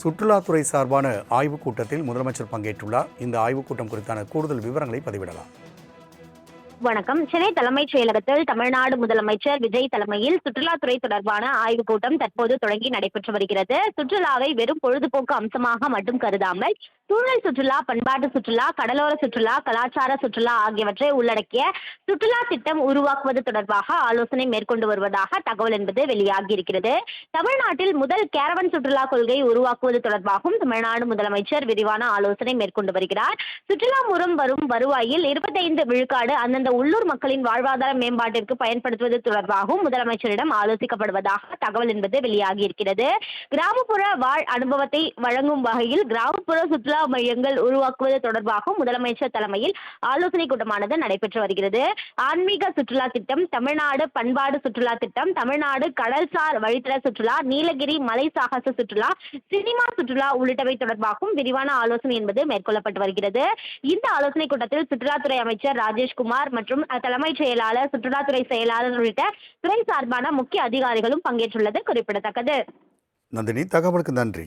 சுற்றுலாத்துறை சார்பான ஆய்வுக் கூட்டத்தில் முதலமைச்சர் பங்கேற்றுள்ளார். இந்த ஆய்வுக் கூட்டம் குறித்தான கூடுதல் விவரங்களை பதிவிடலாம். வணக்கம். சென்னை தலைமைச் செயலகத்தில் தமிழ்நாடு முதலமைச்சர் விஜய் தலைமையில் சுற்றுலாத்துறை தொடர்பான ஆய்வுக் கூட்டம் தற்போது தொடங்கி நடைபெற்று வருகிறது. சுற்றுலாவை வெறும் பொழுதுபோக்கு அம்சமாக மட்டும் கருதாமல் சூழல் சுற்றுலா, பண்பாட்டு சுற்றுலா, கடலோர சுற்றுலா, கலாச்சார சுற்றுலா ஆகியவற்றை உள்ளடக்கிய சுற்றுலா திட்டம் உருவாக்குவது தொடர்பாக ஆலோசனை மேற்கொண்டு வருவதாக தகவல் என்பது வெளியாகியிருக்கிறது. தமிழ்நாட்டில் முதல் கேரவன் சுற்றுலா கொள்கை உருவாக்குவது தொடர்பாகவும் தமிழ்நாடு முதலமைச்சர் விரிவான ஆலோசனை மேற்கொண்டு வருகிறார். சுற்றுலா மூலம் வரும் வருவாயில் 25 விழுக்காடு அந்தந்த உள்ளூர் மக்களின் வாழ்வாதார மேம்பாட்டிற்கு பயன்படுத்துவது தொடர்பாகவும் முதலமைச்சரிடம் ஆலோசிக்கப்படுவதாக தகவல் என்பது வெளியாகியிருக்கிறது. கிராமப்புற வாழ் அனுபவத்தை வழங்கும் வகையில் கிராமப்புற சுற்றுலா மையங்கள் உருவாக்குவது தொடர்பாகவும் முதலமைச்சர் தலைமையில் ஆலோசனை கூட்டமானது நடைபெற்று வருகிறது. ஆன்மீக சுற்றுலா திட்டம், தமிழ்நாடு பண்பாடு சுற்றுலா திட்டம், தமிழ்நாடு கடல்சார் வழித்தட சுற்றுலா, நீலகிரி மலை சாகச சுற்றுலா, சினிமா சுற்றுலா உள்ளிட்டவை தொடர்பாகவும் விரிவான ஆலோசனை என்பது மேற்கொள்ளப்பட்டு வருகிறது. இந்த ஆலோசனை கூட்டத்தில் சுற்றுலாத்துறை அமைச்சர் ராஜேஷ்குமார் மற்றும் தலைமைச் செயலாளர், சுற்றுலாத்துறை செயலாளர் உள்ளிட்ட துறை சார்பான முக்கிய அதிகாரிகளும் பங்கேற்றுள்ளது குறிப்பிடத்தக்கது. நந்தினி, தகவலுக்கு நன்றி.